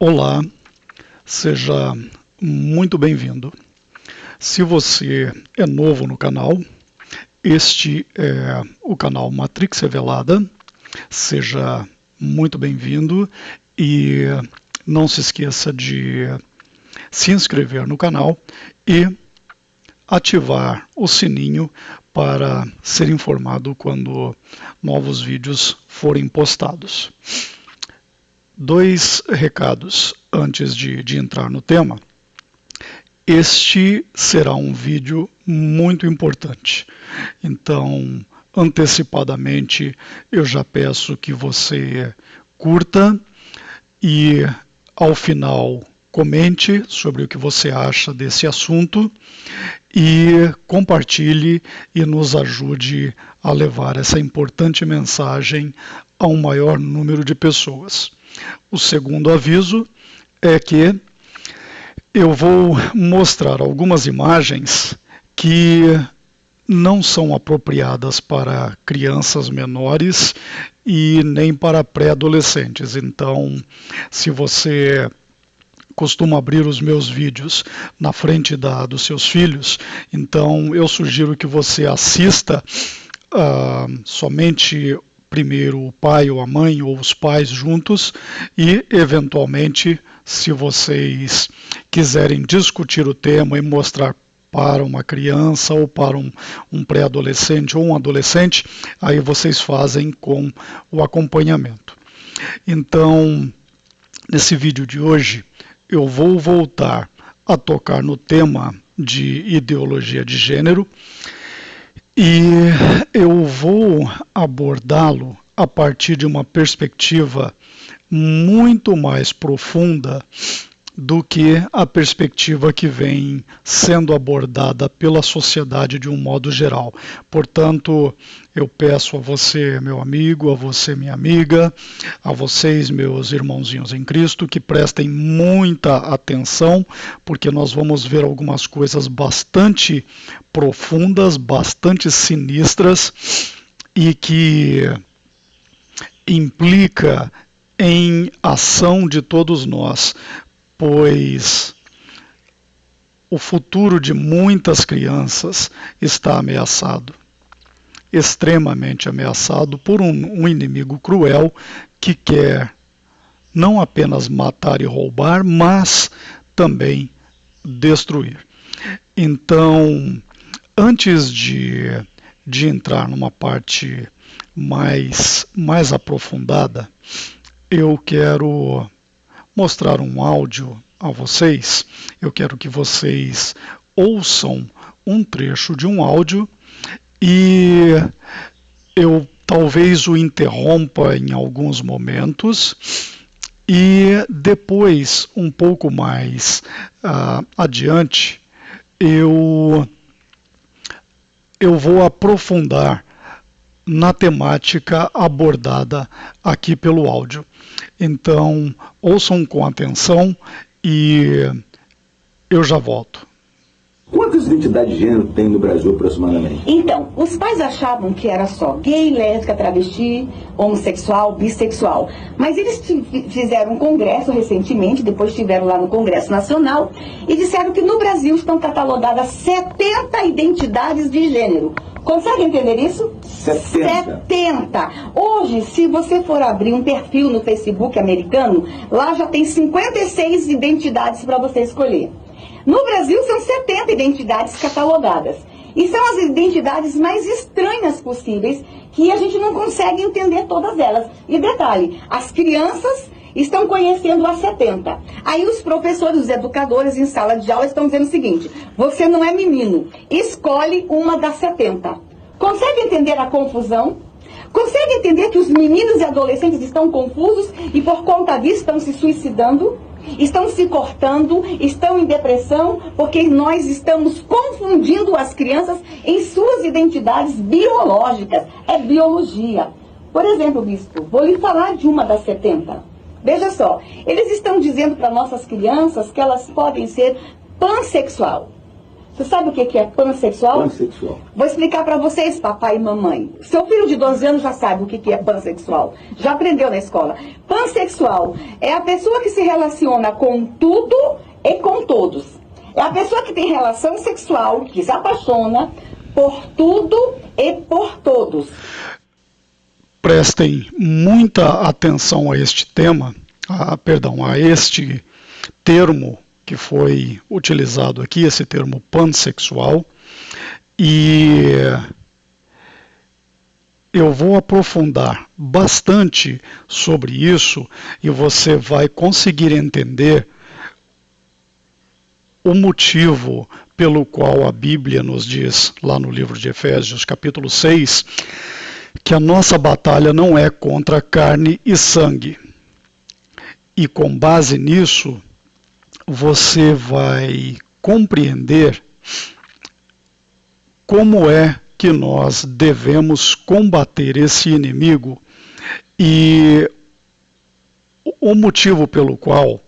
Olá, seja muito bem-vindo. Se você é novo no canal, este é o canal Matrix Revelada. Seja muito bem-vindo e não se esqueça de se inscrever no canal e ativar o sininho para ser informado quando novos vídeos forem postados. Dois recados antes de entrar no tema. Este será um vídeo muito importante, então antecipadamente eu já peço que você curta e ao final comente sobre o que você acha desse assunto e compartilhe e nos ajude a levar essa importante mensagem a um maior número de pessoas. O segundo aviso é que eu vou mostrar algumas imagens que não são apropriadas para crianças menores e nem para pré-adolescentes. Então, se você costuma abrir os meus vídeos na frente dos seus filhos, então eu sugiro que você assista somente primeiro o pai ou a mãe ou os pais juntos e, eventualmente, se vocês quiserem discutir o tema e mostrar para uma criança ou para um pré-adolescente ou um adolescente, aí vocês fazem com o acompanhamento. Então, nesse vídeo de hoje, eu vou voltar a tocar no tema de ideologia de gênero e eu vou abordá-lo a partir de uma perspectiva muito mais profunda do que a perspectiva que vem sendo abordada pela sociedade de um modo geral. Portanto, eu peço a você, meu amigo, a você, minha amiga, a vocês, meus irmãozinhos em Cristo, que prestem muita atenção, porque nós vamos ver algumas coisas bastante profundas, bastante sinistras e que implica em ação de todos nós, pois o futuro de muitas crianças está ameaçado, extremamente ameaçado por um inimigo cruel que quer não apenas matar e roubar, mas também destruir. Então, antes de entrar numa parte mais aprofundada, eu quero mostrar um áudio a vocês. Eu quero que vocês ouçam um trecho de um áudio e eu talvez o interrompa em alguns momentos e depois, um pouco mais adiante, eu vou aprofundar na temática abordada aqui pelo áudio. Então, ouçam com atenção e eu já volto. Quantas identidades de gênero tem no Brasil aproximadamente? Então, os pais achavam que era só gay, lésbica, travesti, homossexual, bissexual. Mas eles fizeram um congresso recentemente, depois estiveram lá no Congresso Nacional, e disseram que no Brasil estão catalogadas 70 identidades de gênero. Consegue entender isso? 70. Hoje, se você for abrir um perfil no Facebook americano, lá já tem 56 identidades para você escolher. No Brasil, são 70 identidades catalogadas. E são as identidades mais estranhas possíveis, que a gente não consegue entender todas elas. E detalhe, as crianças estão conhecendo as 70. Aí os professores, os educadores em sala de aula estão dizendo o seguinte: você não é menino, escolhe uma das 70. Consegue entender a confusão? Consegue entender que os meninos e adolescentes estão confusos e por conta disso estão se suicidando? Estão se cortando, estão em depressão, porque nós estamos confundindo as crianças em suas identidades biológicas. É biologia. Por exemplo, bispo, vou lhe falar de uma das 70. Veja só, eles estão dizendo para nossas crianças que elas podem ser pansexual. Você sabe o que é pansexual? Pansexual. Vou explicar para vocês, papai e mamãe. Seu filho de 12 anos já sabe o que é pansexual. Já aprendeu na escola. Pansexual é a pessoa que se relaciona com tudo e com todos. É a pessoa que tem relação sexual, que se apaixona por tudo e por todos. Prestem muita atenção a este tema, a este termo que foi utilizado aqui, esse termo pansexual, e eu vou aprofundar bastante sobre isso e você vai conseguir entender o motivo pelo qual a Bíblia nos diz, lá no livro de Efésios, capítulo 6, que a nossa batalha não é contra carne e sangue. E com base nisso, você vai compreender como é que nós devemos combater esse inimigo e o motivo pelo qual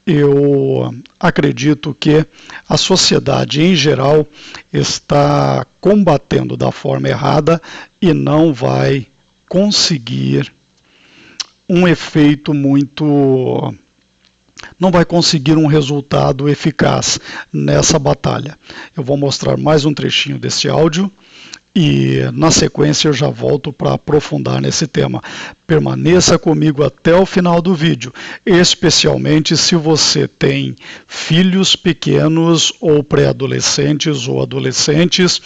eu acredito que a sociedade em geral está combatendo da forma errada e não vai conseguir um efeito não vai conseguir um resultado eficaz nessa batalha. Eu vou mostrar mais um trechinho desse áudio e na sequência eu já volto para aprofundar nesse tema. Permaneça comigo até o final do vídeo, especialmente se você tem filhos pequenos ou pré-adolescentes ou adolescentes,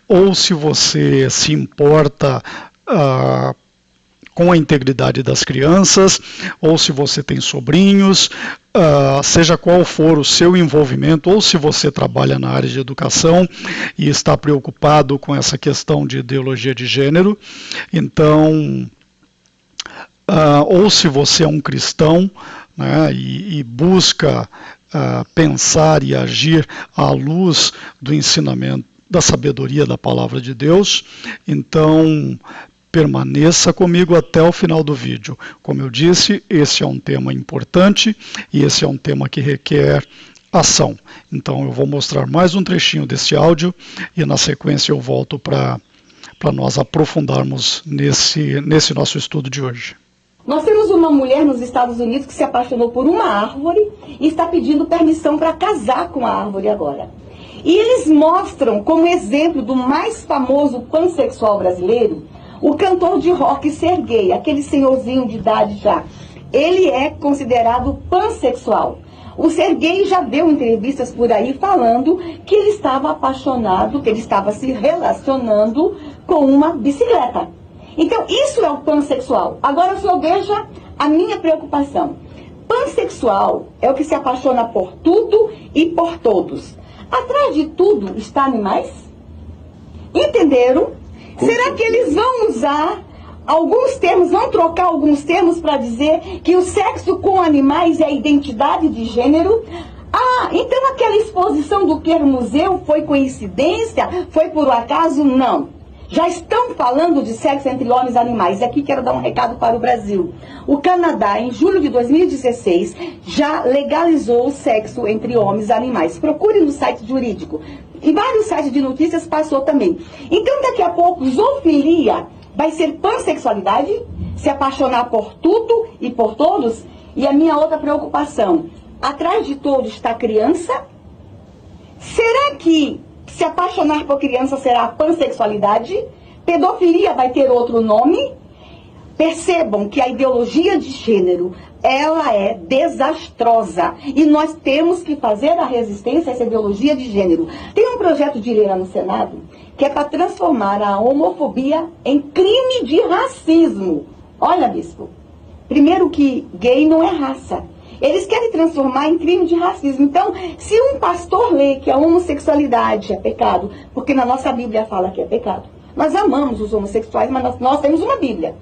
ou se você se importa com a integridade das crianças, ou se você tem sobrinhos, seja qual for o seu envolvimento, ou se você trabalha na área de educação e está preocupado com essa questão de ideologia de gênero, então, ou se você é um cristão, né, e busca pensar e agir à luz do ensinamento, da sabedoria da palavra de Deus, então permaneça comigo até o final do vídeo. Como eu disse, esse é um tema importante e esse é um tema que requer ação. Então eu vou mostrar mais um trechinho desse áudio e na sequência eu volto para nós aprofundarmos nesse nosso estudo de hoje. Nós temos uma mulher nos Estados Unidos que se apaixonou por uma árvore e está pedindo permissão para casar com a árvore agora. E eles mostram como exemplo do mais famoso pansexual brasileiro o cantor de rock Serguei, aquele senhorzinho de idade já. Ele é considerado pansexual. O Serguei já deu entrevistas por aí falando que ele estava apaixonado, que ele estava se relacionando com uma bicicleta. Então, isso é o pansexual. Agora, o senhor veja a minha preocupação. Pansexual é o que se apaixona por tudo e por todos. Atrás de tudo está animais? Entenderam? Será que eles vão usar alguns termos, vão trocar alguns termos para dizer que o sexo com animais é identidade de gênero? Ah, então aquela exposição do Queer Museu foi coincidência? Foi por acaso? Não. Já estão falando de sexo entre homens e animais. E aqui quero dar um recado para o Brasil. O Canadá, em julho de 2016, já legalizou o sexo entre homens e animais. Procure no site jurídico. Em vários sites de notícias passou também. Então, daqui a pouco, zoofilia vai ser pansexualidade? Se apaixonar por tudo e por todos? E a minha outra preocupação, atrás de todos está a criança? Será que se apaixonar por criança será pansexualidade? Pedofilia vai ter outro nome? Percebam que a ideologia de gênero, ela é desastrosa. E nós temos que fazer a resistência a essa ideologia de gênero. Tem um projeto de lei lá no Senado que é para transformar a homofobia em crime de racismo. Olha, bispo, primeiro que gay não é raça. Eles querem transformar em crime de racismo. Então, se um pastor lê que a homossexualidade é pecado, porque na nossa Bíblia fala que é pecado, nós amamos os homossexuais, mas nós temos uma Bíblia.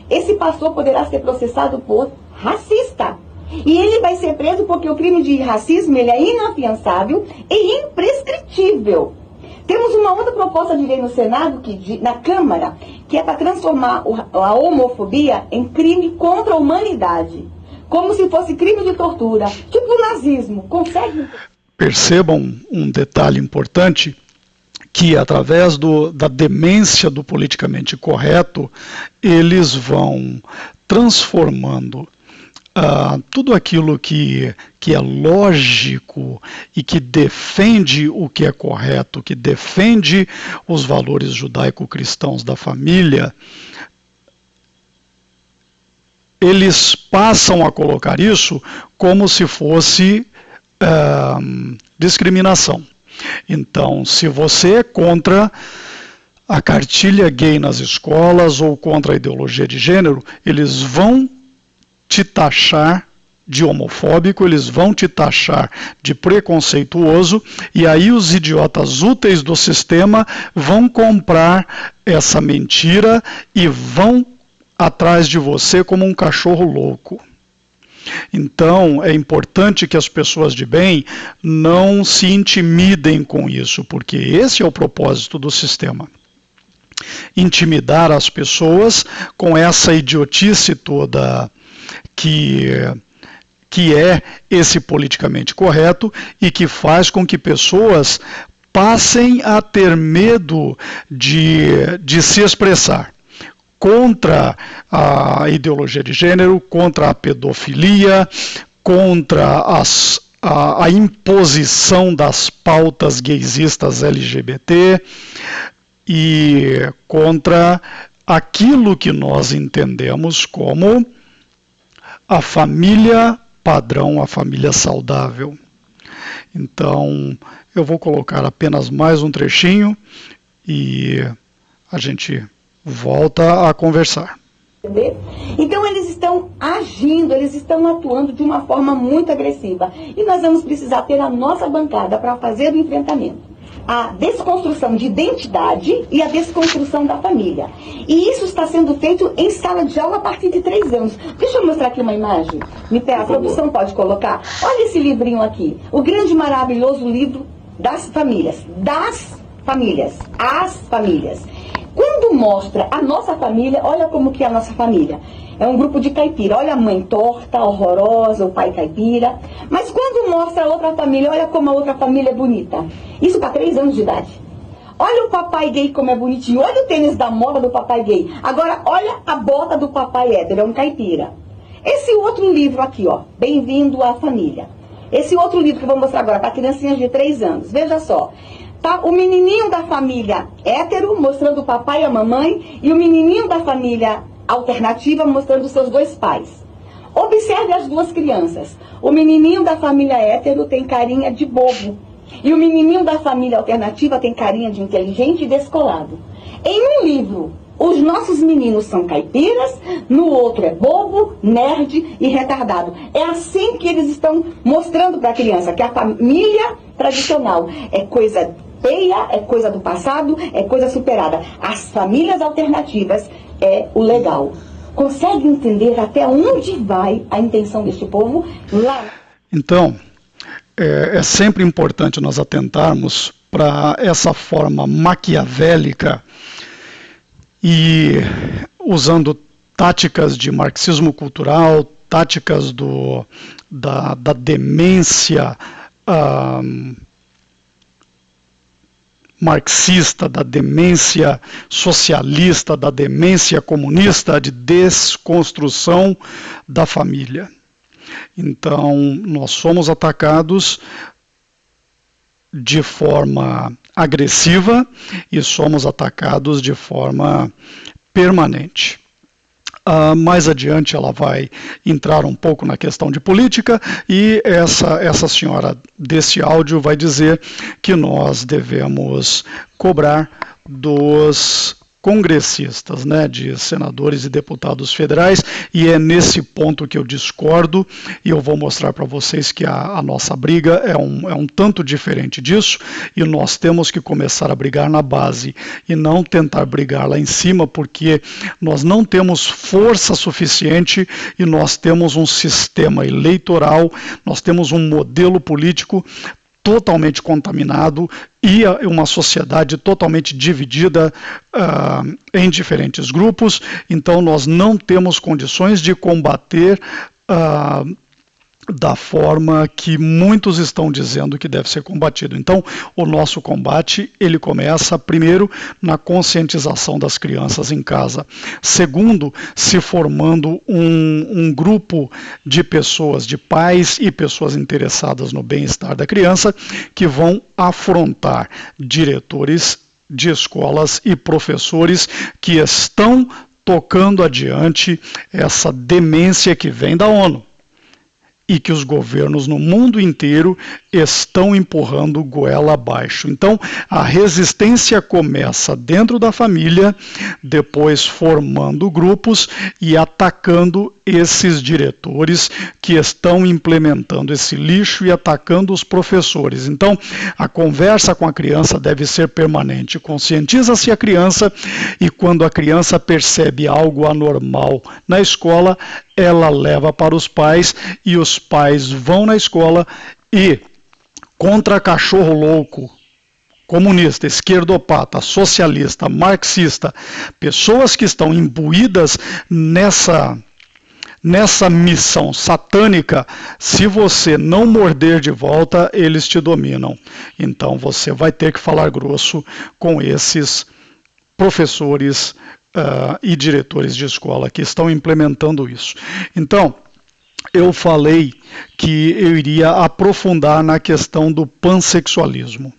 Esse pastor poderá ser processado por racista. E ele vai ser preso porque o crime de racismo ele é inafiançável e imprescritível. Temos uma outra proposta de lei no Senado, na Câmara, que é para transformar a homofobia em crime contra a humanidade. Como se fosse crime de tortura, tipo o nazismo. Consegue? percebam um detalhe importante, que através da demência do politicamente correto, eles vão transformando tudo aquilo que é lógico e que defende o que é correto, que defende os valores judaico-cristãos da família, eles passam a colocar isso como se fosse discriminação. Então, se você é contra a cartilha gay nas escolas ou contra a ideologia de gênero, eles vão te taxar de homofóbico, eles vão te taxar de preconceituoso, e aí os idiotas úteis do sistema vão comprar essa mentira e vão atrás de você como um cachorro louco. Então, é importante que as pessoas de bem não se intimidem com isso, porque esse é o propósito do sistema. Intimidar as pessoas com essa idiotice toda que é esse politicamente correto e que faz com que pessoas passem a ter medo de se expressar contra a ideologia de gênero, contra a pedofilia, contra a imposição das pautas gaysistas LGBT e contra aquilo que nós entendemos como a família padrão, a família saudável. Então, eu vou colocar apenas mais um trechinho e a gente volta a conversar. Então eles estão agindo, eles estão atuando de uma forma muito agressiva. E nós vamos precisar ter a nossa bancada para fazer o enfrentamento. A desconstrução de identidade e a desconstrução da família. E isso está sendo feito em sala de aula a partir de 3 anos. Deixa eu mostrar aqui uma imagem. A produção pode colocar. Olha esse livrinho aqui. O grande, maravilhoso livro das famílias. Das famílias. As famílias. Quando mostra a nossa família, olha como que é a nossa família. É um grupo de caipira. Olha a mãe torta, horrorosa, o pai caipira. Mas quando mostra a outra família, olha como a outra família é bonita. Isso para 3 anos de idade. Olha o papai gay como é bonitinho. Olha o tênis da moda do papai gay. Agora, olha a bota do papai hétero. É um caipira. Esse outro livro aqui, ó. Bem-vindo à família. Esse outro livro que eu vou mostrar agora para criancinhas de 3 anos. Veja só. Tá o menininho da família hétero mostrando o papai e a mamãe, e o menininho da família alternativa mostrando seus 2 pais. Observe as 2 crianças. O menininho da família hétero tem carinha de bobo, e o menininho da família alternativa tem carinha de inteligente e descolado. Em um livro, os nossos meninos são caipiras, no outro é bobo, nerd e retardado. É assim que eles estão mostrando para a criança, que a família tradicional é coisa feia, é coisa do passado, é coisa superada. As famílias alternativas é o legal. Consegue entender até onde vai a intenção deste povo lá? Então, é sempre importante nós atentarmos para essa forma maquiavélica e usando táticas de marxismo cultural, táticas da demência marxista, da demência socialista, da demência comunista, de desconstrução da família. Então, nós somos atacados de forma agressiva e somos atacados de forma permanente. Mais adiante ela vai entrar um pouco na questão de política e essa senhora desse áudio vai dizer que nós devemos cobrar dos congressistas, né, de senadores e deputados federais, e é nesse ponto que eu discordo, e eu vou mostrar para vocês que a nossa briga é um tanto diferente disso, e nós temos que começar a brigar na base, e não tentar brigar lá em cima, porque nós não temos força suficiente, e nós temos um sistema eleitoral, nós temos um modelo político totalmente contaminado e uma sociedade totalmente dividida em diferentes grupos. Então nós não temos condições de combater da forma que muitos estão dizendo que deve ser combatido. Então, o nosso combate, ele começa primeiro na conscientização das crianças em casa. Segundo, se formando um grupo de pessoas, de pais e pessoas interessadas no bem-estar da criança, que vão afrontar diretores de escolas e professores que estão tocando adiante essa demência que vem da ONU e que os governos no mundo inteiro estão empurrando goela abaixo. Então, a resistência começa dentro da família, depois formando grupos e atacando esses diretores que estão implementando esse lixo e atacando os professores. Então, a conversa com a criança deve ser permanente. Conscientiza-se a criança e quando a criança percebe algo anormal na escola, ela leva para os pais e os pais vão na escola e contra cachorro louco, comunista, esquerdopata, socialista, marxista, pessoas que estão imbuídas nessa missão satânica, se você não morder de volta, eles te dominam. Então você vai ter que falar grosso com esses professores e diretores de escola que estão implementando isso. Então, eu falei que eu iria aprofundar na questão do pansexualismo.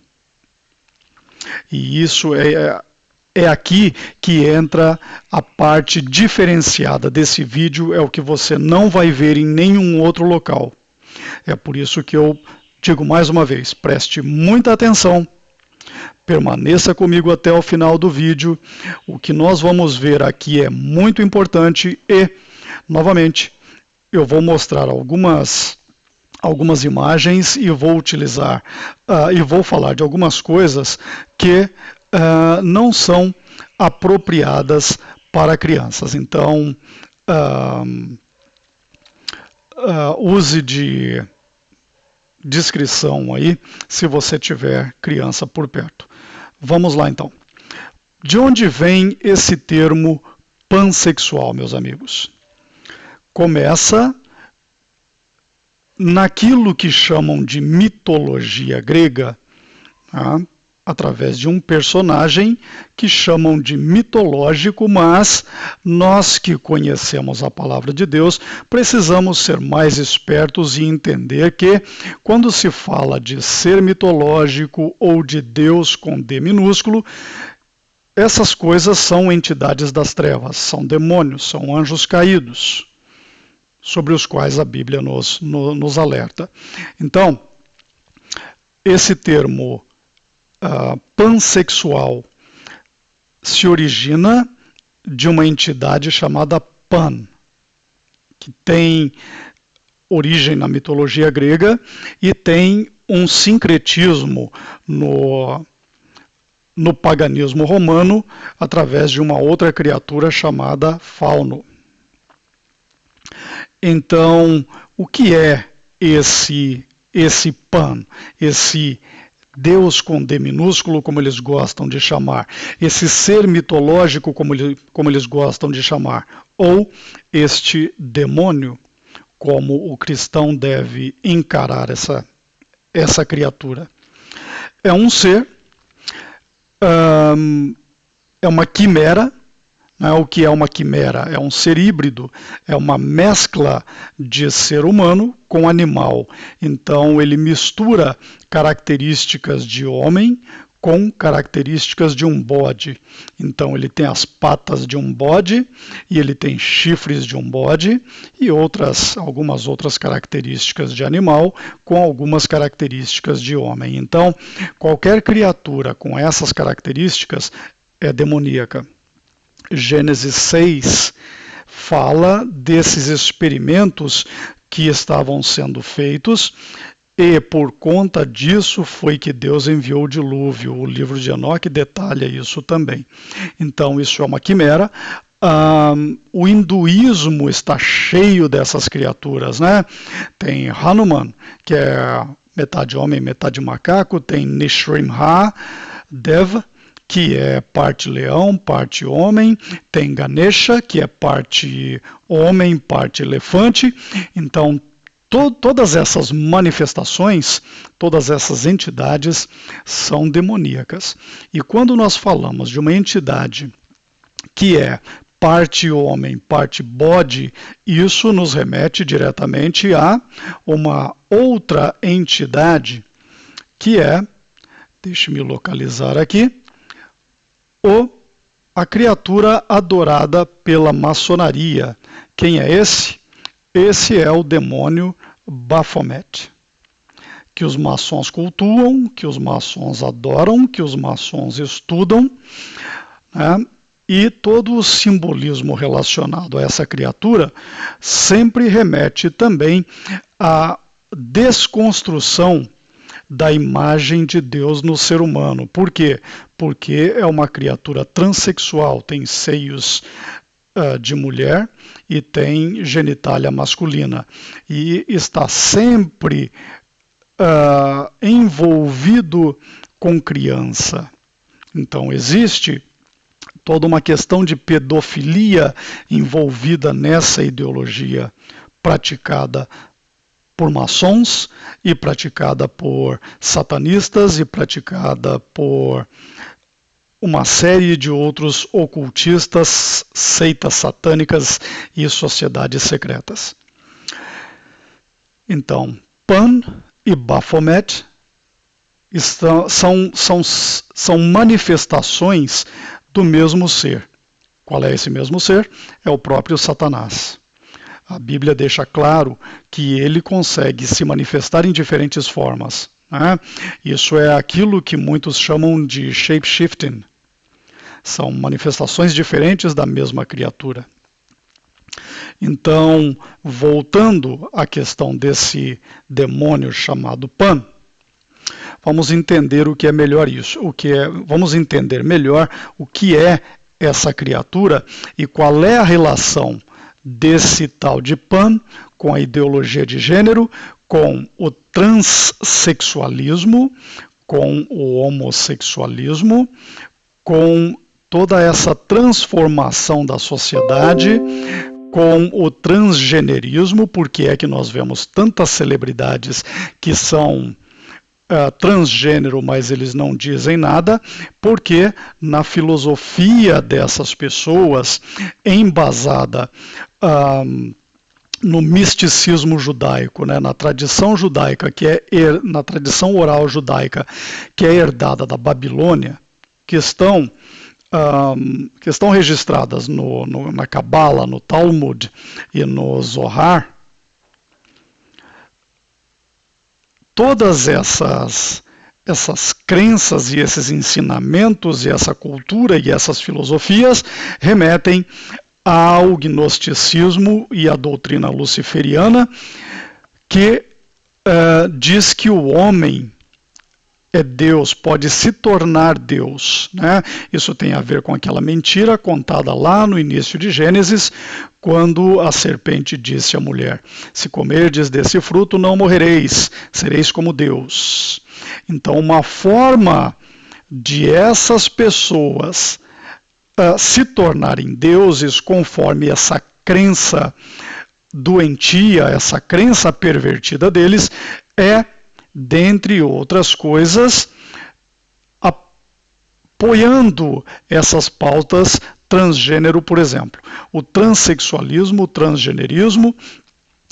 E isso é aqui que entra a parte diferenciada desse vídeo, é o que você não vai ver em nenhum outro local. É por isso que eu digo mais uma vez, preste muita atenção, permaneça comigo até o final do vídeo. O que nós vamos ver aqui é muito importante e, novamente, eu vou mostrar algumas imagens e vou utilizar e vou falar de algumas coisas que não são apropriadas para crianças. Então, use de discrição aí, se você tiver criança por perto. Vamos lá, então. De onde vem esse termo pansexual, meus amigos? Começa naquilo que chamam de mitologia grega, através de um personagem que chamam de mitológico, mas nós que conhecemos a palavra de Deus precisamos ser mais espertos e entender que quando se fala de ser mitológico ou de Deus com D minúsculo, essas coisas são entidades das trevas, são demônios, são anjos caídos, sobre os quais a Bíblia nos alerta. Então, esse termo pansexual se origina de uma entidade chamada Pan, que tem origem na mitologia grega e tem um sincretismo no paganismo romano através de uma outra criatura chamada Fauno. Então, o que é esse Pan, esse Deus com D minúsculo, como eles gostam de chamar, esse ser mitológico, como eles gostam de chamar, ou este demônio, como o cristão deve encarar essa criatura? É um ser, é uma quimera. O que é uma quimera? É um ser híbrido, é uma mescla de ser humano com animal. Então ele mistura características de homem com características de um bode. Então ele tem as patas de um bode e ele tem chifres de um bode e algumas outras características de animal com algumas características de homem. Então qualquer criatura com essas características é demoníaca. Gênesis 6 fala desses experimentos que estavam sendo feitos e por conta disso foi que Deus enviou o dilúvio. O livro de Enoque detalha isso também. Então isso é uma quimera. O hinduísmo está cheio dessas criaturas, né? Tem Hanuman, que é metade homem, metade macaco. Tem Nrsimha Deva, que é parte leão, parte homem. Tem Ganesha, que é parte homem, parte elefante. Então, todas essas manifestações, todas essas entidades são demoníacas. E quando nós falamos de uma entidade que é parte homem, parte bode, isso nos remete diretamente a uma outra entidade que é, deixe-me localizar aqui, a criatura adorada pela maçonaria. Quem é esse? Esse é o demônio Baphomet, que os maçons cultuam, que os maçons adoram, que os maçons estudam, né? E todo o simbolismo relacionado a essa criatura sempre remete também à desconstrução da imagem de Deus no ser humano. Por quê? Porque é uma criatura transexual, tem seios de mulher e tem genitália masculina. E está sempre envolvido com criança. Então existe toda uma questão de pedofilia envolvida nessa ideologia praticada por maçons e praticada por satanistas e praticada por uma série de outros ocultistas, seitas satânicas e sociedades secretas. Então, Pan e Baphomet são manifestações do mesmo ser. Qual é esse mesmo ser? É o próprio Satanás. A Bíblia deixa claro que ele consegue se manifestar em diferentes formas, né? Isso é aquilo que muitos chamam de shape-shifting. São manifestações diferentes da mesma criatura. Então, voltando à questão desse demônio chamado Pan, vamos entender o que é melhor isso, vamos entender melhor o que é essa criatura e qual é a relação desse tal de Pan com a ideologia de gênero, com o transexualismo, com o homossexualismo, com toda essa transformação da sociedade, com o transgenerismo, porque é que nós vemos tantas celebridades que são transgênero, mas eles não dizem nada, porque na filosofia dessas pessoas, embasada no misticismo judaico, né, na tradição judaica, na tradição oral judaica, que é herdada da Babilônia, que estão registradas na Cabala, no Talmud e no Zohar, todas essas crenças e esses ensinamentos e essa cultura e essas filosofias remetem ao gnosticismo e à doutrina luciferiana, que diz que o homem é Deus, pode se tornar Deus, né? Isso tem a ver com aquela mentira contada lá no início de Gênesis, quando a serpente disse à mulher: se comerdes desse fruto não morrereis, sereis como Deus. Então, uma forma de essas pessoas se tornarem deuses conforme essa crença doentia, essa crença pervertida deles, é, dentre outras coisas, apoiando essas pautas transgênero, por exemplo. O transexualismo, o transgenerismo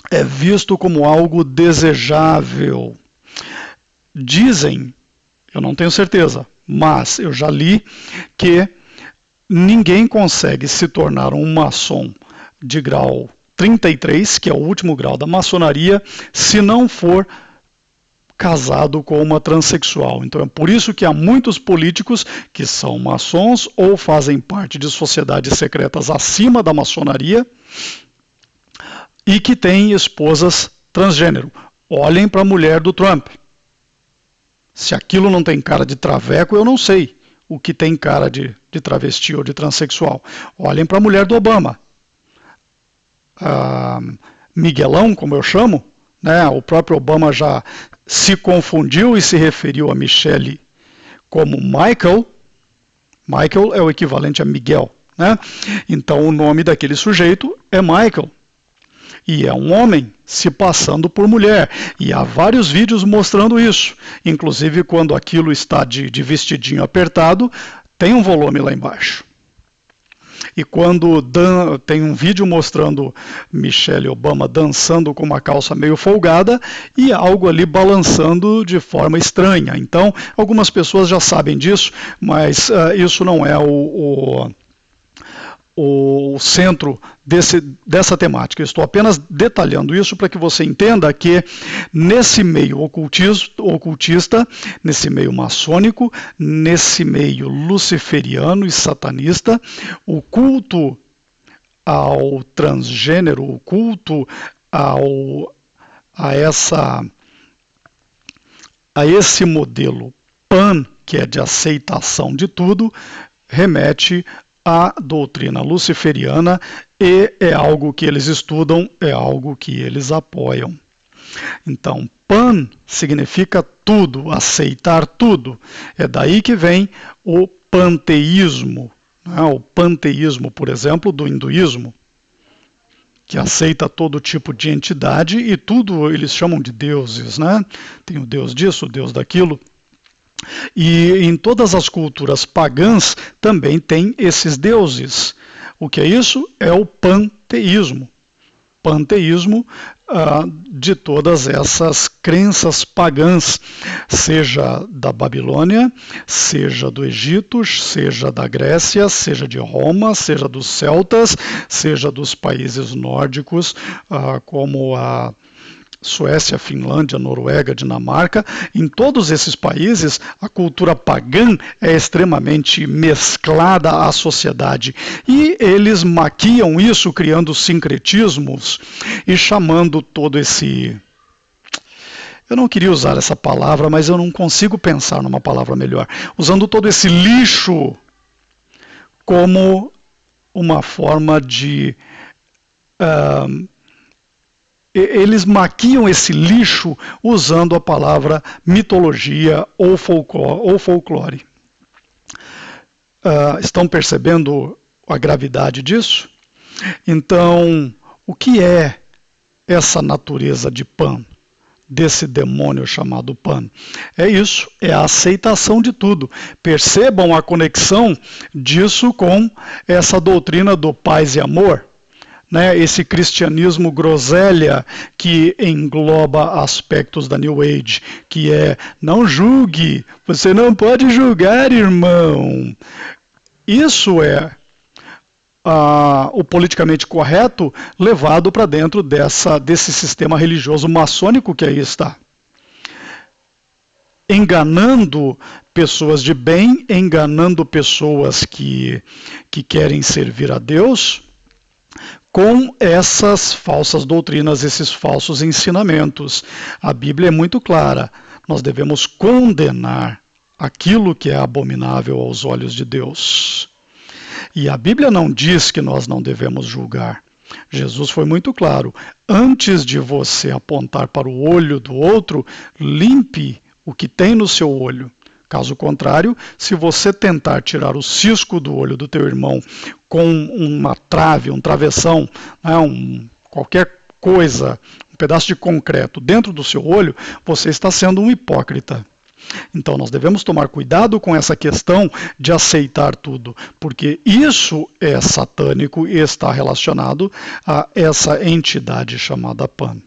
é visto como algo desejável. Dizem, eu não tenho certeza, mas eu já li que ninguém consegue se tornar um maçom de grau 33, que é o último grau da maçonaria, se não for casado com uma transexual. Então é por isso que há muitos políticos que são maçons ou fazem parte de sociedades secretas acima da maçonaria e que têm esposas transgênero. Olhem para a mulher do Trump. Se aquilo não tem cara de traveco, eu não sei o que tem cara de travesti ou de transexual. Olhem para a mulher do Obama. Miguelão, como eu chamo, né? O próprio Obama já se confundiu e se referiu a Michelle como Michael. Michael é o equivalente a Miguel, né? Então o nome daquele sujeito é Michael. E é um homem se passando por mulher. E há vários vídeos mostrando isso. Inclusive, quando aquilo está de vestidinho apertado, tem um volume lá embaixo. E quando tem um vídeo mostrando Michelle Obama dançando com uma calça meio folgada e algo ali balançando de forma estranha. Então, algumas pessoas já sabem disso, mas isso não é o centro dessa temática. Eu estou apenas detalhando isso para que você entenda que nesse meio ocultista, nesse meio maçônico, nesse meio luciferiano e satanista, o culto ao transgênero, o culto a esse modelo pan, que é de aceitação de tudo, remete a doutrina luciferiana e é algo que eles estudam, é algo que eles apoiam. Então, pan significa tudo, aceitar tudo. É daí que vem o panteísmo, né? O panteísmo, por exemplo, do hinduísmo, que aceita todo tipo de entidade e tudo eles chamam de deuses, né? Tem o deus disso, o deus daquilo. E em todas as culturas pagãs também tem esses deuses. O que é isso? É o panteísmo. Panteísmo de todas essas crenças pagãs, seja da Babilônia, seja do Egito, seja da Grécia, seja de Roma, seja dos celtas, seja dos países nórdicos, como a Suécia, Finlândia, Noruega, Dinamarca. Em todos esses países, a cultura pagã é extremamente mesclada à sociedade. E eles maquiam isso, criando sincretismos e chamando todo esse... Eu não queria usar essa palavra, mas eu não consigo pensar numa palavra melhor. Usando todo esse lixo como uma forma de... eles maquiam esse lixo usando a palavra mitologia ou folclore. Estão percebendo a gravidade disso? Então, o que é essa natureza de Pan, desse demônio chamado Pan? É isso, é a aceitação de tudo. Percebam a conexão disso com essa doutrina do paz e amor, né, esse cristianismo groselha que engloba aspectos da New Age, que é não julgue, você não pode julgar, irmão. Isso é o politicamente correto levado para dentro desse sistema religioso maçônico que aí está. Enganando pessoas de bem, enganando pessoas que querem servir a Deus, com essas falsas doutrinas, esses falsos ensinamentos. A Bíblia é muito clara. Nós devemos condenar aquilo que é abominável aos olhos de Deus. E a Bíblia não diz que nós não devemos julgar. Jesus foi muito claro. Antes de você apontar para o olho do outro, limpe o que tem no seu olho. Caso contrário, se você tentar tirar o cisco do olho do teu irmão com uma trave, um travessão, né, qualquer coisa, um pedaço de concreto dentro do seu olho, você está sendo um hipócrita. Então nós devemos tomar cuidado com essa questão de aceitar tudo, porque isso é satânico e está relacionado a essa entidade chamada Pan.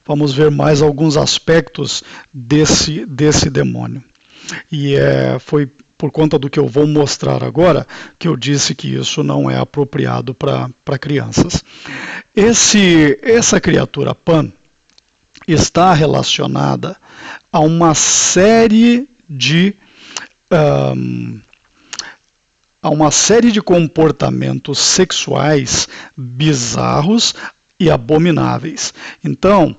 Vamos ver mais alguns aspectos desse demônio. E foi por conta do que eu vou mostrar agora que eu disse que isso não é apropriado para crianças. Essa criatura Pan está relacionada a uma série de comportamentos sexuais bizarros e abomináveis. Então,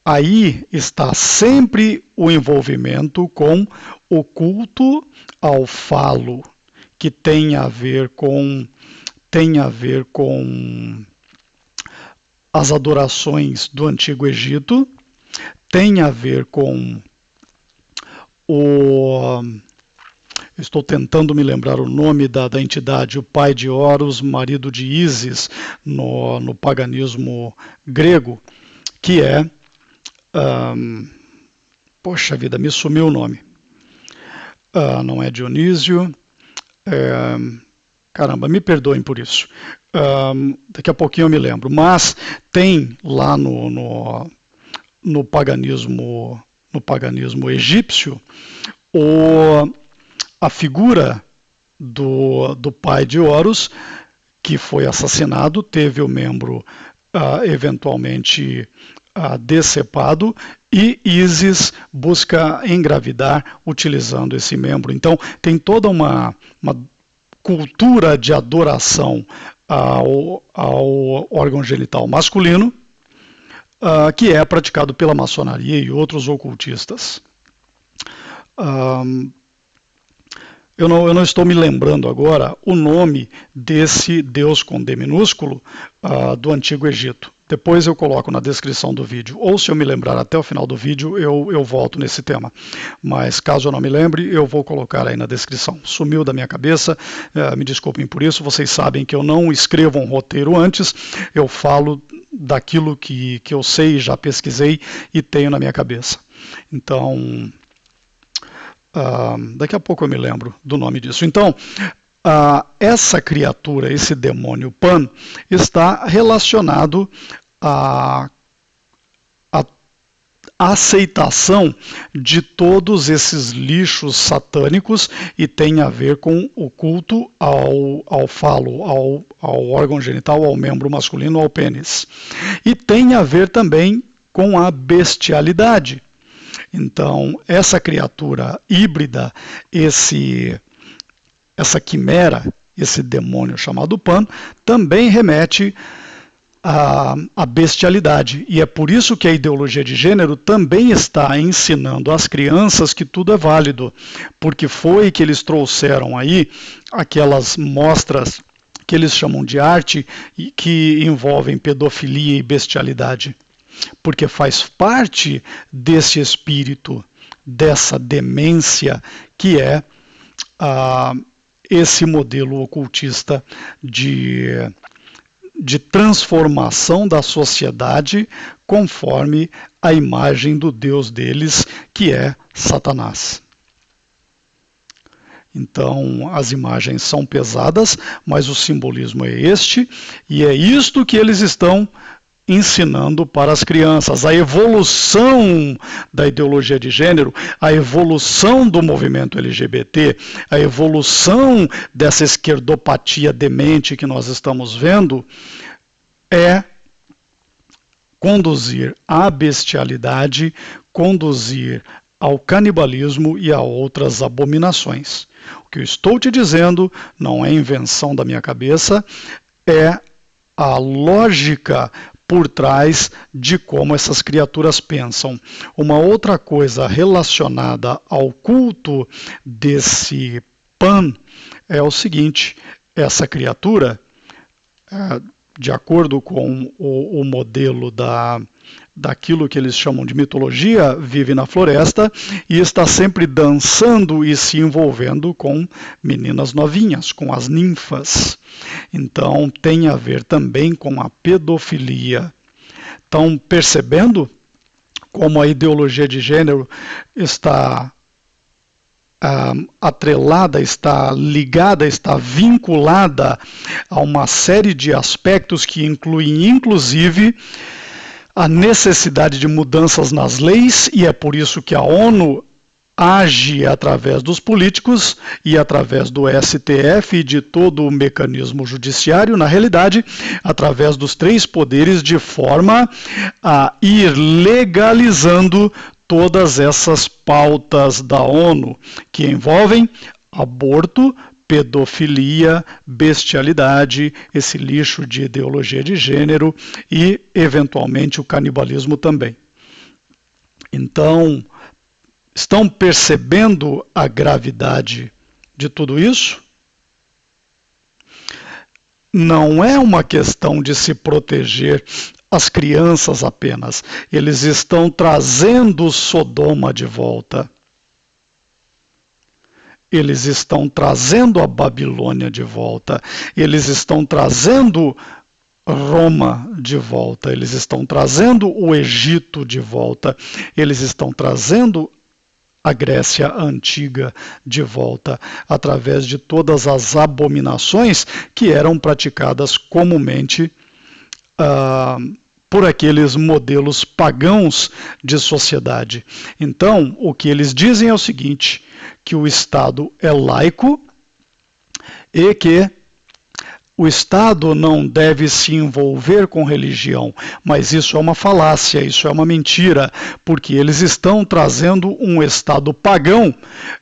aí está sempre o envolvimento com o culto ao falo, que tem a ver com as adorações do Antigo Egito, tem a ver com estou tentando me lembrar o nome da entidade, o pai de Horus, marido de Ísis, no paganismo grego, que é... poxa vida, me sumiu o nome. Não é Dionísio. Caramba, me perdoem por isso. Daqui a pouquinho eu me lembro. Mas tem lá no paganismo egípcio a figura do pai de Horus, que foi assassinado, teve o membro eventualmente decepado, e Ísis busca engravidar utilizando esse membro. Então tem toda uma cultura de adoração ao órgão genital masculino, que é praticado pela maçonaria e outros ocultistas. Eu não estou me lembrando agora o nome desse deus com D minúsculo do Antigo Egito. Depois eu coloco na descrição do vídeo, ou se eu me lembrar até o final do vídeo, eu volto nesse tema. Mas caso eu não me lembre, eu vou colocar aí na descrição. Sumiu da minha cabeça, me desculpem por isso, vocês sabem que eu não escrevo um roteiro antes, eu falo daquilo que eu sei, já pesquisei e tenho na minha cabeça. Então, daqui a pouco eu me lembro do nome disso. Então, essa criatura, esse demônio Pan, está relacionado à aceitação de todos esses lixos satânicos e tem a ver com o culto ao falo, ao órgão genital, ao membro masculino, ao pênis. E tem a ver também com a bestialidade. Então, essa criatura híbrida, essa quimera, esse demônio chamado Pan, também remete à bestialidade. E é por isso que a ideologia de gênero também está ensinando às crianças que tudo é válido, porque foi que eles trouxeram aí aquelas mostras que eles chamam de arte e que envolvem pedofilia e bestialidade, porque faz parte desse espírito, dessa demência que é esse modelo ocultista de transformação da sociedade conforme a imagem do Deus deles, que é Satanás. Então, as imagens são pesadas, mas o simbolismo é este, e é isto que eles estão ensinando para as crianças. A evolução da ideologia de gênero, a evolução do movimento LGBT, a evolução dessa esquerdopatia demente que nós estamos vendo é conduzir à bestialidade, conduzir ao canibalismo e a outras abominações. O que eu estou te dizendo não é invenção da minha cabeça, é a lógica por trás de como essas criaturas pensam. Uma outra coisa relacionada ao culto desse Pan é o seguinte: essa criatura, de acordo com o modelo daquilo que eles chamam de mitologia, vive na floresta e está sempre dançando e se envolvendo com meninas novinhas, com as ninfas. Então tem a ver também com a pedofilia. Estão percebendo como a ideologia de gênero está atrelada, está ligada, está vinculada a uma série de aspectos que incluem inclusive a necessidade de mudanças nas leis, e é por isso que a ONU age através dos políticos e através do STF e de todo o mecanismo judiciário, na realidade, através dos três poderes, de forma a ir legalizando todas essas pautas da ONU, que envolvem aborto, pedofilia, bestialidade, esse lixo de ideologia de gênero e, eventualmente, o canibalismo também. Então, estão percebendo a gravidade de tudo isso? Não é uma questão de se proteger as crianças apenas. Eles estão trazendo Sodoma de volta. eles estão trazendo a Babilônia de volta, eles estão trazendo Roma de volta, eles estão trazendo o Egito de volta, eles estão trazendo a Grécia Antiga de volta, através de todas as abominações que eram praticadas comumente por aqueles modelos pagãos de sociedade. Então, o que eles dizem é o seguinte, que o Estado é laico e que o Estado não deve se envolver com religião, mas isso é uma falácia, isso é uma mentira, porque eles estão trazendo um Estado pagão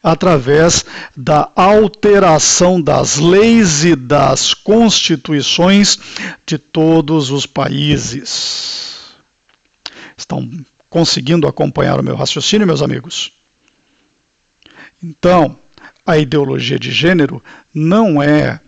através da alteração das leis e das constituições de todos os países. Estão conseguindo acompanhar o meu raciocínio, meus amigos? Então, a ideologia de gênero não é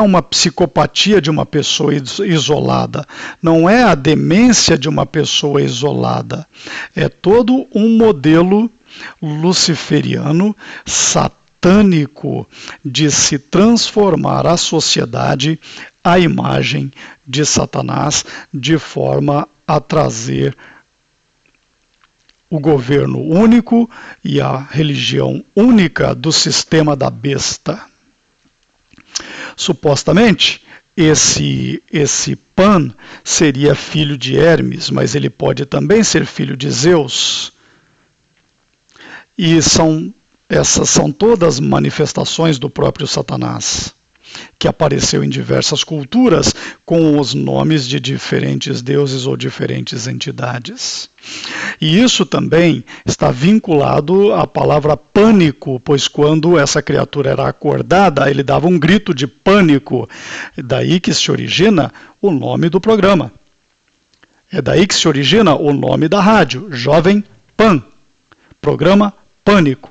uma psicopatia de uma pessoa isolada, não é a demência de uma pessoa isolada, é todo um modelo luciferiano, satânico, de se transformar a sociedade à imagem de Satanás, de forma a trazer o governo único e a religião única do sistema da besta. Supostamente, esse Pan seria filho de Hermes, mas ele pode também ser filho de Zeus. E essas são todas manifestações do próprio Satanás, que apareceu em diversas culturas com os nomes de diferentes deuses ou diferentes entidades. E isso também está vinculado à palavra pânico, pois quando essa criatura era acordada, ele dava um grito de pânico. É daí que se origina o nome do programa. É daí que se origina o nome da rádio, Jovem Pan, programa Pânico.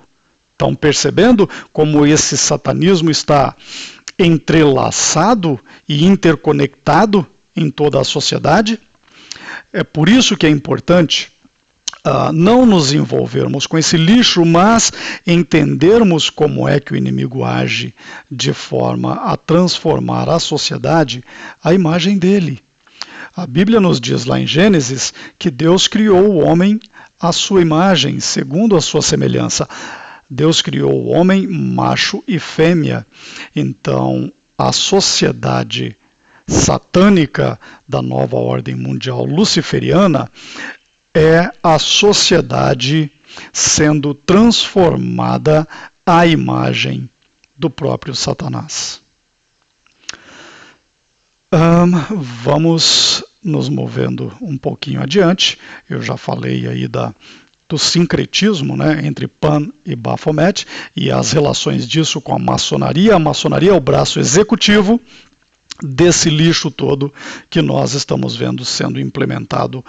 Estão percebendo como esse satanismo está entrelaçado e interconectado em toda a sociedade? É por isso que é importante não nos envolvermos com esse lixo, mas entendermos como é que o inimigo age de forma a transformar a sociedade à imagem dele. A Bíblia nos diz lá em Gênesis que Deus criou o homem à sua imagem, segundo a sua semelhança. Deus criou o homem macho e fêmea. Então, a sociedade satânica da nova ordem mundial luciferiana é a sociedade sendo transformada à imagem do próprio Satanás. Vamos nos movendo um pouquinho adiante. Eu já falei aí do sincretismo, né, entre Pan e Baphomet e as relações disso com a maçonaria. A maçonaria é o braço executivo desse lixo todo que nós estamos vendo sendo implementado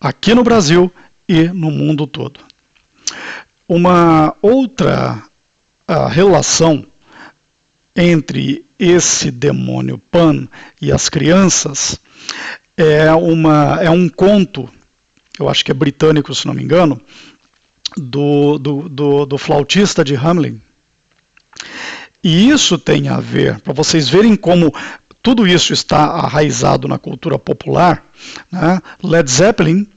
aqui no Brasil e no mundo todo. Uma outra relação entre esse demônio Pan e as crianças é um conto, eu acho que é britânico, se não me engano, do flautista de Hamelin. E isso tem a ver, para vocês verem como tudo isso está arraizado na cultura popular, né? Led Zeppelin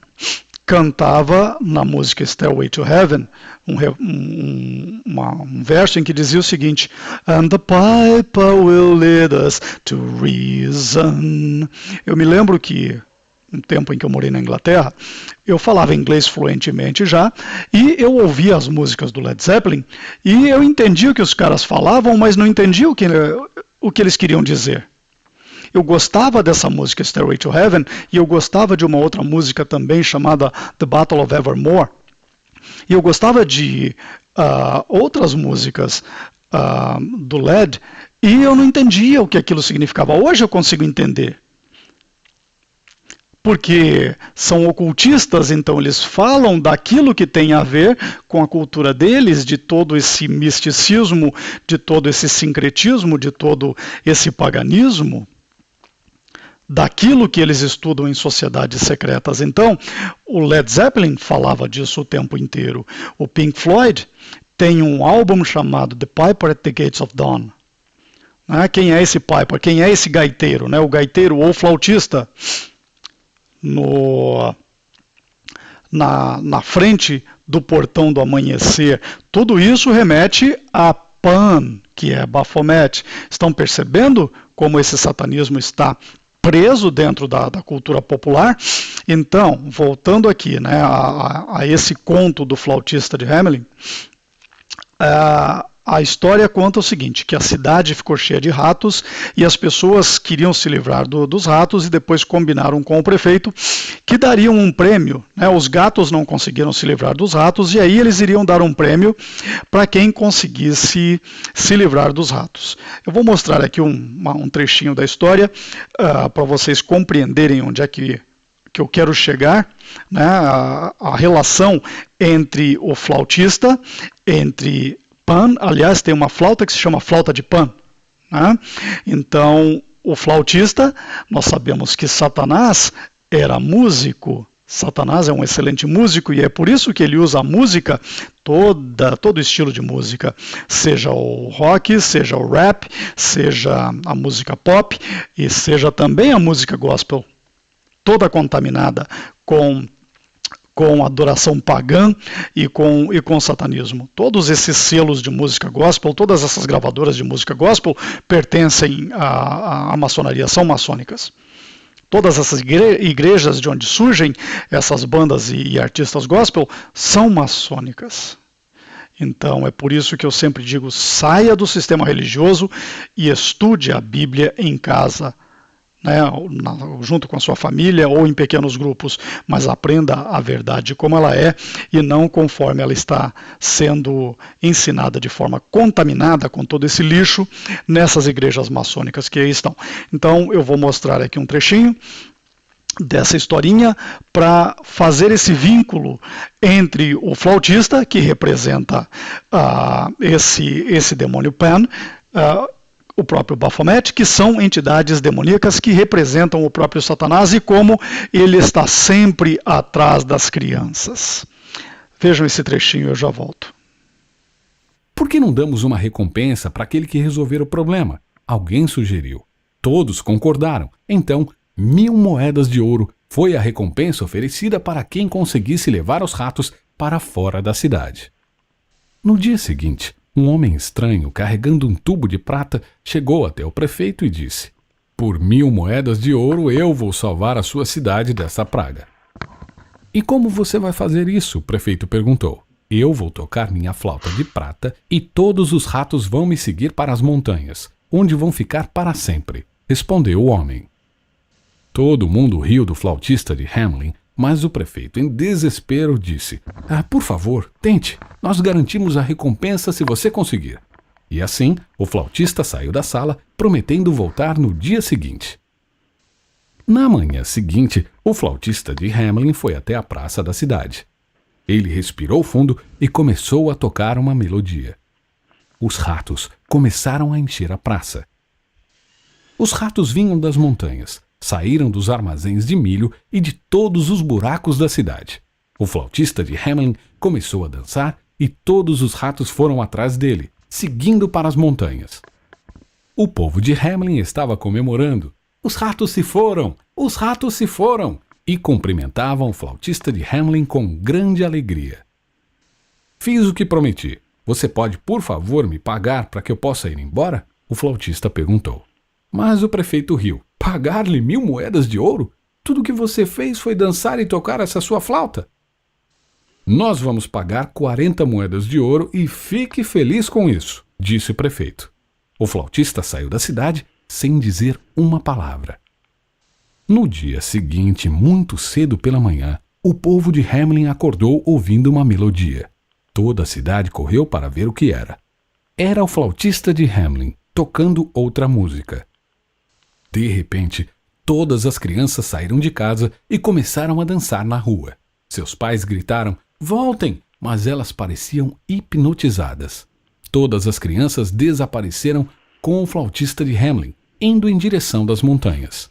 cantava na música Stairway to Heaven um verso em que dizia o seguinte: And the piper will lead us to reason. Eu me lembro que um tempo em que eu morei na Inglaterra, eu falava inglês fluentemente já, e eu ouvia as músicas do Led Zeppelin, e eu entendia o que os caras falavam, mas não entendia o que eles queriam dizer. Eu gostava dessa música Stairway to Heaven, e eu gostava de uma outra música também chamada The Battle of Evermore. E eu gostava de outras músicas do Led, e eu não entendia o que aquilo significava. Hoje eu consigo entender. Porque são ocultistas, então eles falam daquilo que tem a ver com a cultura deles, de todo esse misticismo, de todo esse sincretismo, de todo esse paganismo. daquilo que eles estudam em sociedades secretas. Então, o Led Zeppelin falava disso o tempo inteiro. O Pink Floyd tem um álbum chamado The Piper at the Gates of Dawn. Quem é esse piper? Quem é esse gaiteiro? O gaiteiro ou flautista na frente do portão do amanhecer. Tudo isso remete a Pan, que é Baphomet. Estão percebendo como esse satanismo está preso dentro da cultura popular? Então, voltando aqui a esse conto do flautista de Hamelin, a história conta o seguinte, que a cidade ficou cheia de ratos e as pessoas queriam se livrar dos ratos e depois combinaram com o prefeito que dariam um prêmio. Os gatos não conseguiram se livrar dos ratos e aí eles iriam dar um prêmio para quem conseguisse se livrar dos ratos. Eu vou mostrar aqui um trechinho da história para vocês compreenderem onde é que eu quero chegar, a relação entre o flautista, entre Pan. Aliás, tem uma flauta que se chama flauta de Pan. Então, o flautista, nós sabemos que Satanás era músico. Satanás é um excelente músico e é por isso que ele usa a música, todo estilo de música, seja o rock, seja o rap, seja a música pop e seja também a música gospel, toda contaminada com adoração pagã e com satanismo. Todos esses selos de música gospel, todas essas gravadoras de música gospel pertencem à maçonaria, são maçônicas. Todas essas igrejas de onde surgem essas bandas e artistas gospel são maçônicas. Então é por isso que eu sempre digo, saia do sistema religioso e estude a Bíblia em casa, junto com a sua família ou em pequenos grupos, mas aprenda a verdade como ela é e não conforme ela está sendo ensinada de forma contaminada com todo esse lixo nessas igrejas maçônicas que aí estão. Então eu vou mostrar aqui um trechinho dessa historinha para fazer esse vínculo entre o flautista, que representa esse demônio Pan, o próprio Baphomet, que são entidades demoníacas que representam o próprio Satanás e como ele está sempre atrás das crianças. Vejam esse trechinho, eu já volto. Por que não damos uma recompensa para aquele que resolver o problema? Alguém sugeriu. Todos concordaram. Então, 1.000 moedas de ouro foi a recompensa oferecida para quem conseguisse levar os ratos para fora da cidade. No dia seguinte, um homem estranho, carregando um tubo de prata, chegou até o prefeito e disse: "Por 1.000 moedas de ouro eu vou salvar a sua cidade dessa praga." "E como você vai fazer isso?" o prefeito perguntou. "Eu vou tocar minha flauta de prata e todos os ratos vão me seguir para as montanhas, onde vão ficar para sempre", respondeu o homem. Todo mundo riu do flautista de Hamelin, mas o prefeito, em desespero, disse: "Por favor, tente. Nós garantimos a recompensa se você conseguir." E assim, o flautista saiu da sala, prometendo voltar no dia seguinte. Na manhã seguinte, o flautista de Hamelin foi até a praça da cidade. Ele respirou fundo e começou a tocar uma melodia. Os ratos começaram a encher a praça. Os ratos vinham das montanhas, saíram dos armazéns de milho e de todos os buracos da cidade. O flautista de Hamelin começou a dançar e todos os ratos foram atrás dele, seguindo para as montanhas. O povo de Hamelin estava comemorando. "Os ratos se foram! Os ratos se foram!" e cumprimentavam o flautista de Hamelin com grande alegria. "Fiz o que prometi. Você pode, por favor, me pagar para que eu possa ir embora?" o flautista perguntou. Mas o prefeito riu. "Pagar-lhe 1.000 moedas de ouro? Tudo o que você fez foi dançar e tocar essa sua flauta." "Nós vamos pagar 40 moedas de ouro e fique feliz com isso", disse o prefeito. O flautista saiu da cidade sem dizer uma palavra. No dia seguinte, muito cedo pela manhã, o povo de Hamelin acordou ouvindo uma melodia. Toda a cidade correu para ver o que era. Era o flautista de Hamelin, tocando outra música. De repente, todas as crianças saíram de casa e começaram a dançar na rua. Seus pais gritaram: "Voltem!", mas elas pareciam hipnotizadas. Todas as crianças desapareceram com o flautista de Hamelin, indo em direção das montanhas.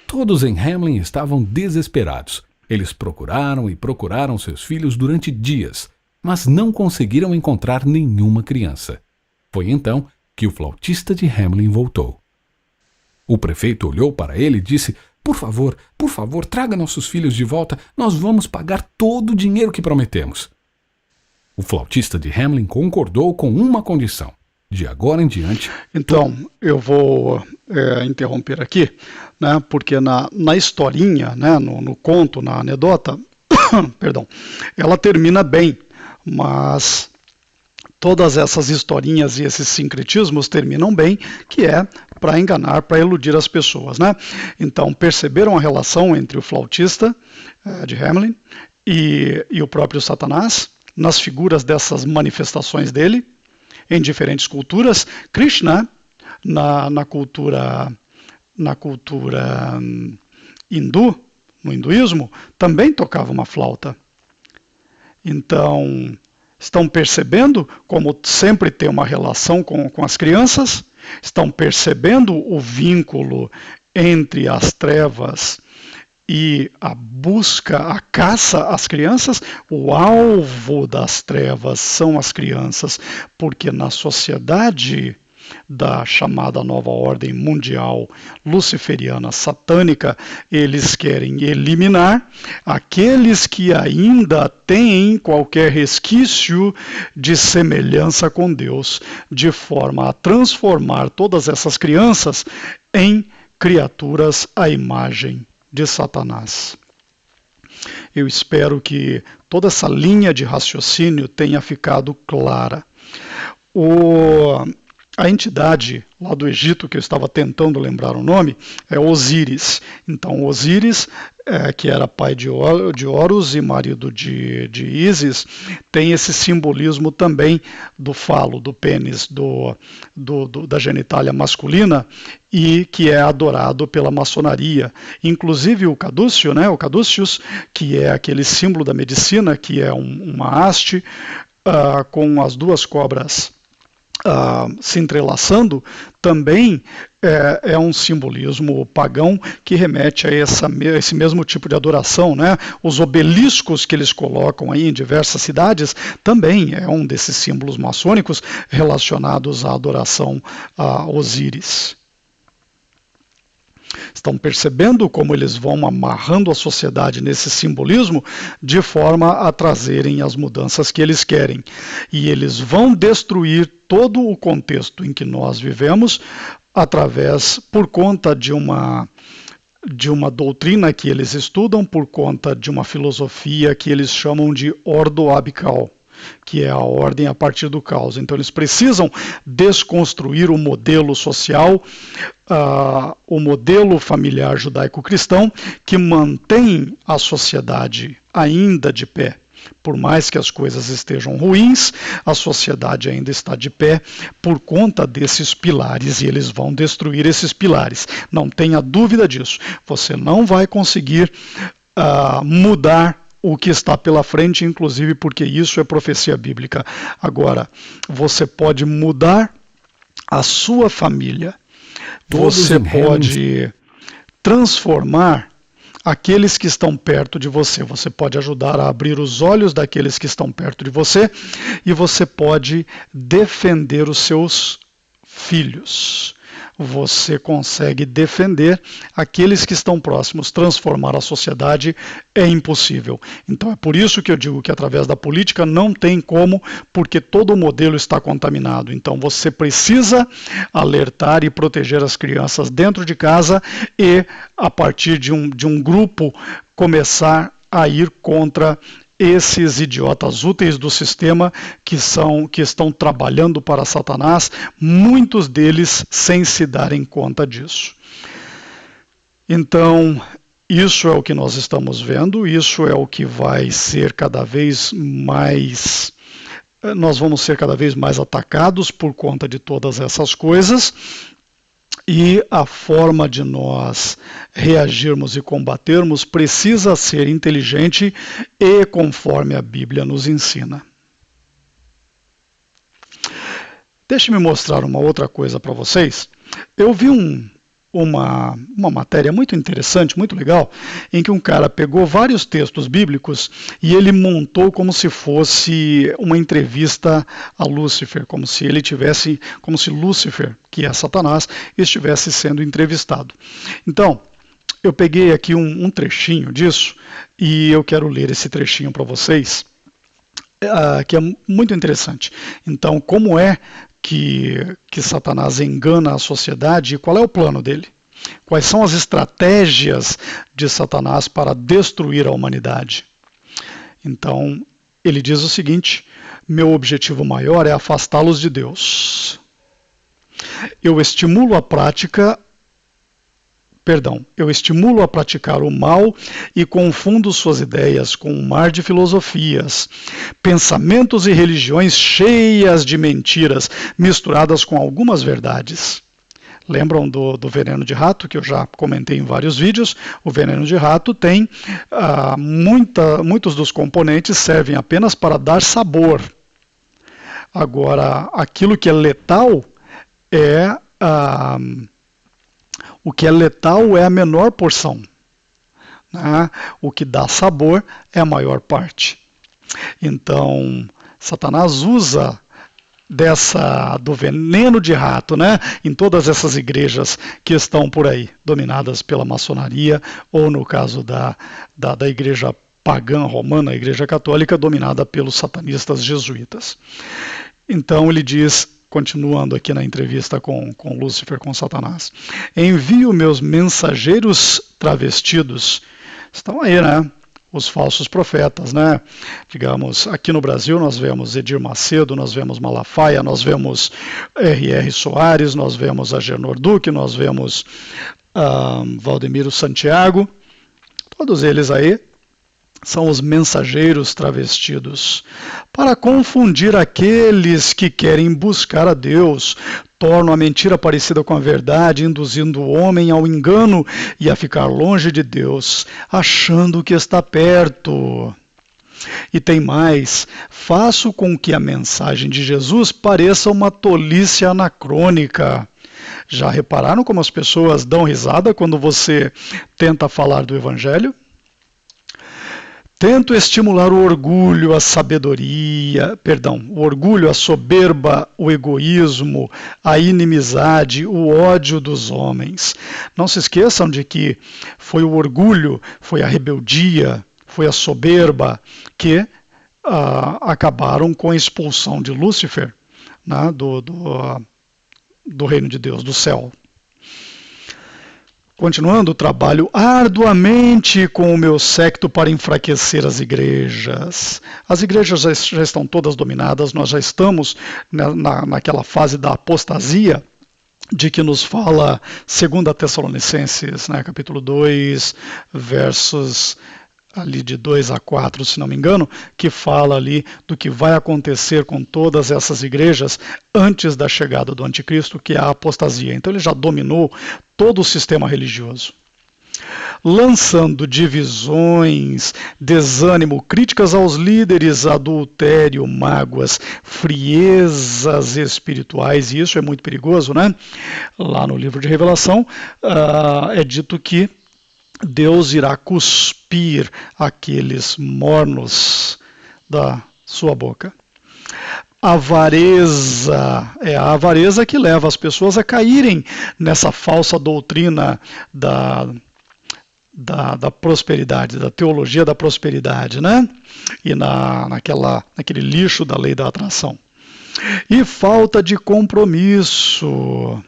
Todos em Hamelin estavam desesperados. Eles procuraram e procuraram seus filhos durante dias, mas não conseguiram encontrar nenhuma criança. Foi então que o flautista de Hamelin voltou. O prefeito olhou para ele e disse: por favor, traga nossos filhos de volta, nós vamos pagar todo o dinheiro que prometemos. O flautista de Hamelin concordou com uma condição. De agora em diante... Então, eu vou interromper aqui, né, porque na historinha, né, no conto, na anedota, perdão, ela termina bem, mas todas essas historinhas e esses sincretismos terminam bem, que é para enganar, para iludir as pessoas, né? Então, perceberam a relação entre o flautista de Hamelin e o próprio Satanás, nas figuras dessas manifestações dele, em diferentes culturas. Krishna, na cultura hindu, no hinduísmo, também tocava uma flauta. Então, estão percebendo como sempre tem uma relação com as crianças? Estão percebendo o vínculo entre as trevas e a busca, a caça às crianças? O alvo das trevas são as crianças, porque na sociedade da chamada nova ordem mundial luciferiana satânica, eles querem eliminar aqueles que ainda têm qualquer resquício de semelhança com Deus, de forma a transformar todas essas crianças em criaturas à imagem de Satanás. Eu espero que toda essa linha de raciocínio tenha ficado clara. A entidade lá do Egito, que eu estava tentando lembrar o nome, é Osíris. Então, Osíris, que era pai de Horus e marido de Ísis, tem esse simbolismo também do falo, do pênis, da genitália masculina, e que é adorado pela maçonaria. Inclusive o Cadúcio, né, o Caduceus, que é aquele símbolo da medicina, que é uma haste com as duas cobras se entrelaçando, também é um simbolismo pagão que remete a esse mesmo tipo de adoração, né? Os obeliscos que eles colocam aí em diversas cidades também é um desses símbolos maçônicos relacionados à adoração a Osíris. Estão percebendo como eles vão amarrando a sociedade nesse simbolismo de forma a trazerem as mudanças que eles querem. E eles vão destruir todo o contexto em que nós vivemos por conta de uma doutrina que eles estudam, por conta de uma filosofia que eles chamam de ordo ab chao, que é a ordem a partir do caos. Então eles precisam desconstruir o modelo social, o modelo familiar judaico-cristão, que mantém a sociedade ainda de pé. Por mais que as coisas estejam ruins, a sociedade ainda está de pé por conta desses pilares, e eles vão destruir esses pilares. Não tenha dúvida disso. Você não vai conseguir mudar o que está pela frente, inclusive porque isso é profecia bíblica. Agora, você pode mudar a sua família. Você pode transformar aqueles que estão perto de você. Você pode ajudar a abrir os olhos daqueles que estão perto de você, e você pode defender os seus filhos. Você consegue defender aqueles que estão próximos. Transformar a sociedade é impossível. Então é por isso que eu digo que através da política não tem como, porque todo o modelo está contaminado. Então você precisa alertar e proteger as crianças dentro de casa e, a partir de um grupo, começar a ir contra esses idiotas úteis do sistema que estão trabalhando para Satanás, muitos deles sem se darem conta disso. Então, isso é o que nós estamos vendo, isso é o que vai ser cada vez mais... Nós vamos ser cada vez mais atacados por conta de todas essas coisas. E a forma de nós reagirmos e combatermos precisa ser inteligente e conforme a Bíblia nos ensina. Deixe-me mostrar uma outra coisa para vocês. Eu vi uma matéria muito interessante, muito legal, em que um cara pegou vários textos bíblicos e ele montou como se fosse uma entrevista a Lúcifer, como se Lúcifer, que é Satanás, estivesse sendo entrevistado. Então, eu peguei aqui um trechinho disso e eu quero ler esse trechinho para vocês, que é muito interessante. Então, como é que Satanás engana a sociedade e qual é o plano dele? Quais são as estratégias de Satanás para destruir a humanidade? Então, ele diz o seguinte: meu objetivo maior é afastá-los de Deus. Eu estimulo a praticar o mal e confundo suas ideias com um mar de filosofias, pensamentos e religiões cheias de mentiras, misturadas com algumas verdades. Lembram do veneno de rato, que eu já comentei em vários vídeos? O veneno de rato tem muitos dos componentes servem apenas para dar sabor. Agora, aquilo que é letal é o que é letal é a menor porção, né? O que dá sabor é a maior parte. Então, Satanás usa do veneno de rato, né, em todas essas igrejas que estão por aí, dominadas pela maçonaria, ou no caso da igreja pagã romana, a igreja católica, dominada pelos satanistas jesuítas. Então ele diz, continuando aqui na entrevista com Lúcifer, com Satanás: envio meus mensageiros travestidos. Estão aí, né? Os falsos profetas, né? Digamos, aqui no Brasil nós vemos Edir Macedo, nós vemos Malafaia, nós vemos R.R. Soares, nós vemos Agenor Duque, nós vemos Valdemiro Santiago. Todos eles aí são os mensageiros travestidos, para confundir aqueles que querem buscar a Deus, tornam a mentira parecida com a verdade, induzindo o homem ao engano e a ficar longe de Deus, achando que está perto. E tem mais: faço com que a mensagem de Jesus pareça uma tolice anacrônica. Já repararam como as pessoas dão risada quando você tenta falar do Evangelho? Tento estimular o orgulho, a soberba, o egoísmo, a inimizade, o ódio dos homens. Não se esqueçam de que foi o orgulho, foi a rebeldia, foi a soberba que acabaram com a expulsão de Lúcifer, né, do reino de Deus, do céu. Continuando, trabalho arduamente com o meu séquito para enfraquecer as igrejas. As igrejas já estão todas dominadas, nós já estamos naquela fase da apostasia, de que nos fala 2 Tessalonicenses, né, capítulo 2, versos ali de 2 a 4, se não me engano, que fala ali do que vai acontecer com todas essas igrejas antes da chegada do anticristo, que é a apostasia. Então ele já dominou todo o sistema religioso, lançando divisões, desânimo, críticas aos líderes, adultério, mágoas, friezas espirituais, e isso é muito perigoso, né? Lá no livro de Revelação é dito que Deus irá cuspir aqueles mornos da sua boca. Avareza, é a avareza que leva as pessoas a caírem nessa falsa doutrina da prosperidade, da teologia da prosperidade, né? E naquele lixo da lei da atração. E falta de compromisso.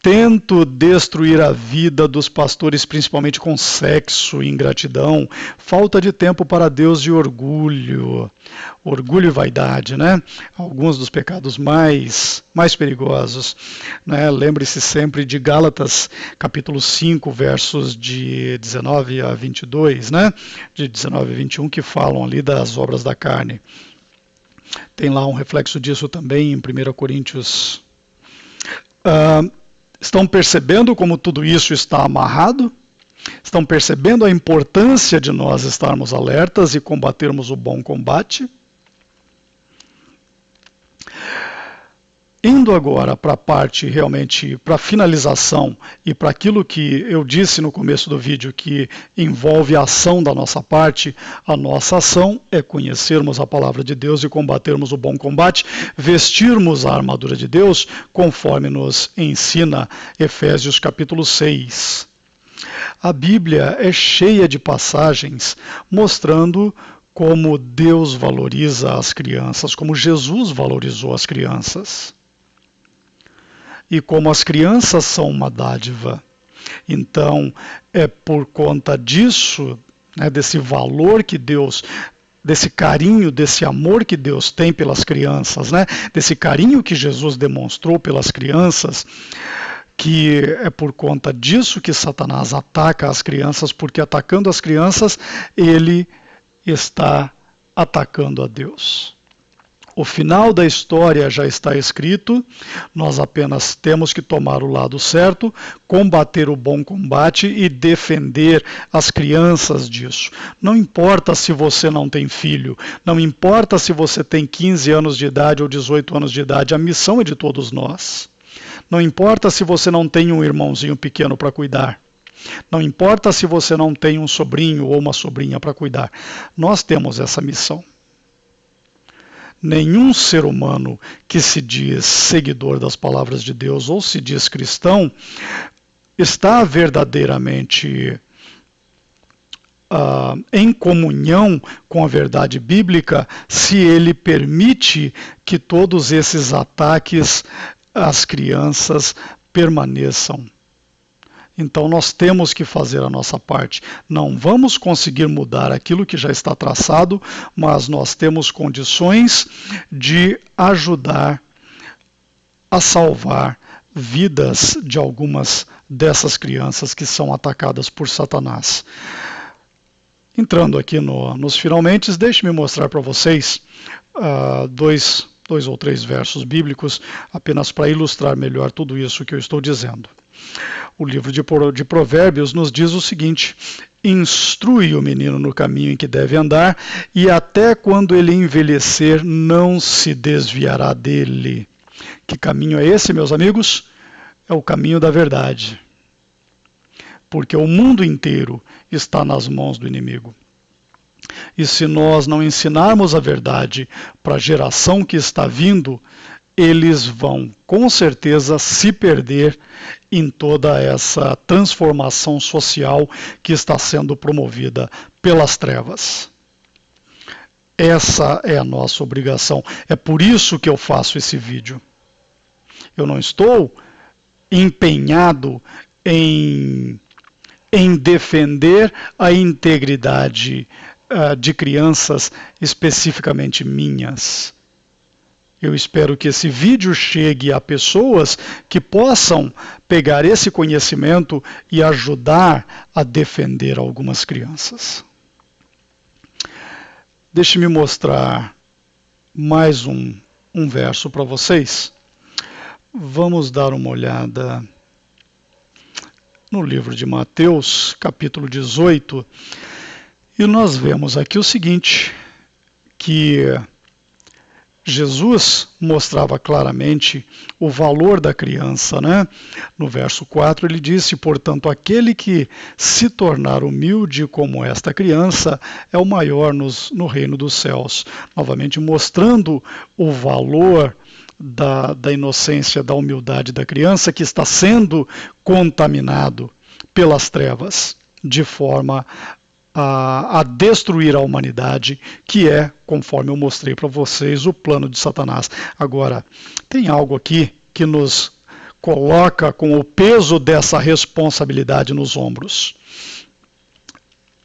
Tento destruir a vida dos pastores, principalmente com sexo e ingratidão, falta de tempo para Deus e orgulho e vaidade, né? Alguns dos pecados mais perigosos, né? Lembre-se sempre de Gálatas, capítulo 5, versos de 19 a 22, né? De 19 a 21, que falam ali das obras da carne. Tem lá um reflexo disso também em 1 Coríntios. Estão percebendo como tudo isso está amarrado? Estão percebendo a importância de nós estarmos alertas e combatermos o bom combate? Indo agora para a parte realmente, para a finalização e para aquilo que eu disse no começo do vídeo, que envolve a ação da nossa parte, a nossa ação é conhecermos a palavra de Deus e combatermos o bom combate, vestirmos a armadura de Deus, conforme nos ensina Efésios capítulo 6. A Bíblia é cheia de passagens mostrando como Deus valoriza as crianças, como Jesus valorizou as crianças. E como as crianças são uma dádiva. Então, é por conta disso, né, desse valor que Deus, desse carinho, desse amor que Deus tem pelas crianças, né, desse carinho que Jesus demonstrou pelas crianças, que é por conta disso que Satanás ataca as crianças, porque atacando as crianças, ele está atacando a Deus. O final da história já está escrito, nós apenas temos que tomar o lado certo, combater o bom combate e defender as crianças disso. Não importa se você não tem filho, não importa se você tem 15 anos de idade ou 18 anos de idade, a missão é de todos nós. Não importa se você não tem um irmãozinho pequeno para cuidar. Não importa se você não tem um sobrinho ou uma sobrinha para cuidar. Nós temos essa missão. Nenhum ser humano que se diz seguidor das palavras de Deus ou se diz cristão está verdadeiramente em comunhão com a verdade bíblica se ele permite que todos esses ataques às crianças permaneçam. Então nós temos que fazer a nossa parte. Não vamos conseguir mudar aquilo que já está traçado, mas nós temos condições de ajudar a salvar vidas de algumas dessas crianças que são atacadas por Satanás. Entrando aqui nos finalmente, deixe-me mostrar para vocês dois ou três versos bíblicos, apenas para ilustrar melhor tudo isso que eu estou dizendo. O livro de Provérbios nos diz o seguinte: instrui o menino no caminho em que deve andar, e até quando ele envelhecer não se desviará dele. Que caminho é esse, meus amigos? É o caminho da verdade. Porque o mundo inteiro está nas mãos do inimigo. E se nós não ensinarmos a verdade para a geração que está vindo, eles vão, com certeza, se perder em toda essa transformação social que está sendo promovida pelas trevas. Essa é a nossa obrigação. É por isso que eu faço esse vídeo. Eu não estou empenhado em defender a integridade de crianças especificamente minhas. Eu espero que esse vídeo chegue a pessoas que possam pegar esse conhecimento e ajudar a defender algumas crianças. Deixe-me mostrar mais um verso para vocês. Vamos dar uma olhada no livro de Mateus, capítulo 18, e nós vemos aqui o seguinte, que Jesus mostrava claramente o valor da criança, né? No verso 4 ele disse: portanto, aquele que se tornar humilde como esta criança é o maior no reino dos céus. Novamente mostrando o valor da inocência, da humildade da criança que está sendo contaminado pelas trevas, de forma a destruir a humanidade, que é, conforme eu mostrei para vocês, o plano de Satanás. Agora, tem algo aqui que nos coloca com o peso dessa responsabilidade nos ombros.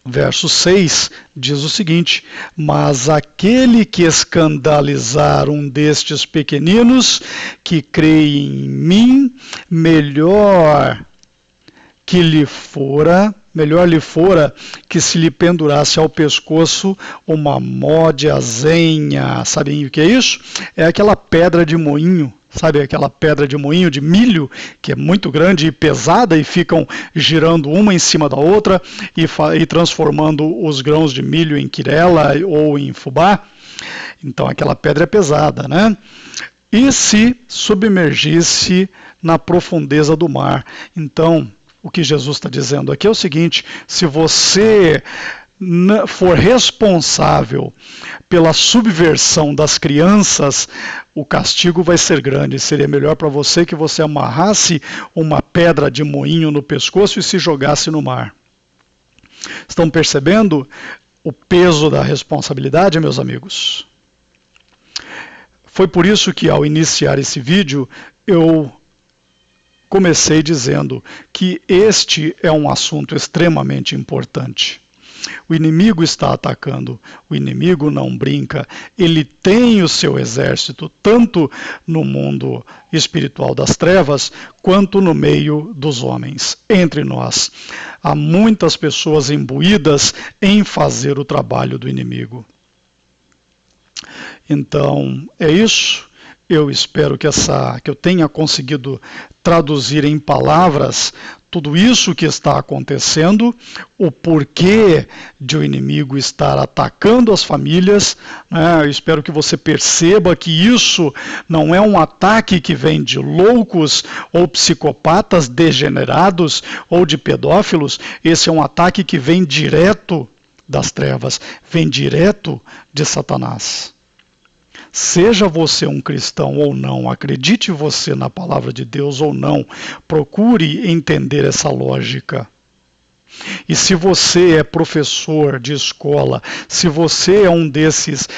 Verso 6 diz o seguinte: mas aquele que escandalizar um destes pequeninos que crê em mim, melhor lhe fora que se lhe pendurasse ao pescoço uma mó de azenha. Sabem o que é isso? É aquela pedra de moinho. Sabe aquela pedra de moinho de milho, que é muito grande e pesada e ficam girando uma em cima da outra e transformando os grãos de milho em quirela ou em fubá? Então aquela pedra é pesada, né? e se submergisse na profundeza do mar. Então, o que Jesus está dizendo aqui é o seguinte: se você for responsável pela subversão das crianças, o castigo vai ser grande. Seria melhor para você que você amarrasse uma pedra de moinho no pescoço e se jogasse no mar. Estão percebendo o peso da responsabilidade, meus amigos? Foi por isso que, ao iniciar esse vídeo, eu comecei dizendo que este é um assunto extremamente importante. O inimigo está atacando, o inimigo não brinca, ele tem o seu exército tanto no mundo espiritual das trevas, quanto no meio dos homens, entre nós. Há muitas pessoas imbuídas em fazer o trabalho do inimigo. Então, é isso. Eu espero que eu tenha conseguido traduzir em palavras tudo isso que está acontecendo, o porquê de o inimigo estar atacando as famílias, né? Eu espero que você perceba que isso não é um ataque que vem de loucos ou psicopatas degenerados ou de pedófilos. Esse é um ataque que vem direto das trevas, vem direto de Satanás. Seja você um cristão ou não, acredite você na palavra de Deus ou não, procure entender essa lógica. E se você é professor de escola, se você é um desses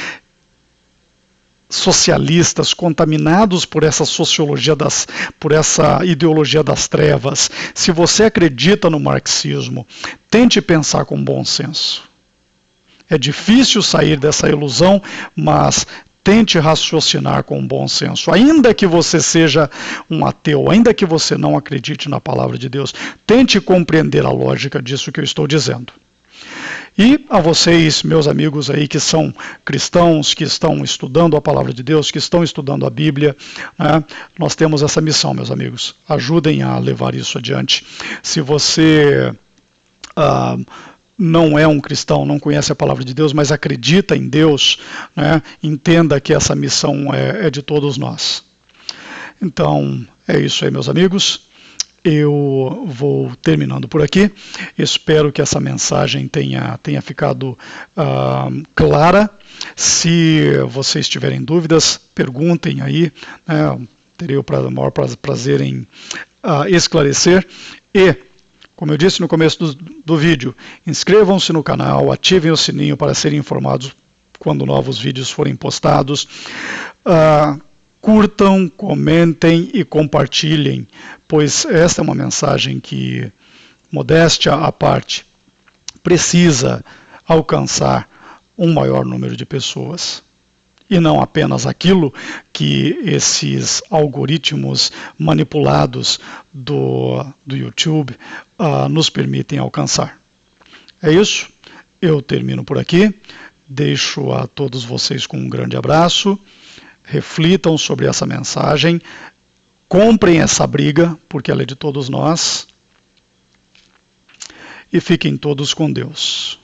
socialistas contaminados por essa sociologia por essa ideologia das trevas, se você acredita no marxismo, tente pensar com bom senso. É difícil sair dessa ilusão, mas tente raciocinar com bom senso. Ainda que você seja um ateu, ainda que você não acredite na palavra de Deus, tente compreender a lógica disso que eu estou dizendo. E a vocês, meus amigos aí que são cristãos, que estão estudando a palavra de Deus, que estão estudando a Bíblia, né, nós temos essa missão, meus amigos. Ajudem a levar isso adiante. Se você não é um cristão, não conhece a palavra de Deus, mas acredita em Deus, né, entenda que essa missão é de todos nós. Então, é isso aí, meus amigos. Eu vou terminando por aqui. Espero que essa mensagem tenha ficado clara. Se vocês tiverem dúvidas, perguntem aí, né, terei o maior prazer em esclarecer. E, como eu disse no começo do vídeo, inscrevam-se no canal, ativem o sininho para serem informados quando novos vídeos forem postados. Curtam, comentem e compartilhem, pois esta é uma mensagem que, modéstia à parte, precisa alcançar um maior número de pessoas. E não apenas aquilo que esses algoritmos manipulados do YouTube nos permitem alcançar. É isso, eu termino por aqui, deixo a todos vocês com um grande abraço, reflitam sobre essa mensagem, comprem essa briga, porque ela é de todos nós, e fiquem todos com Deus.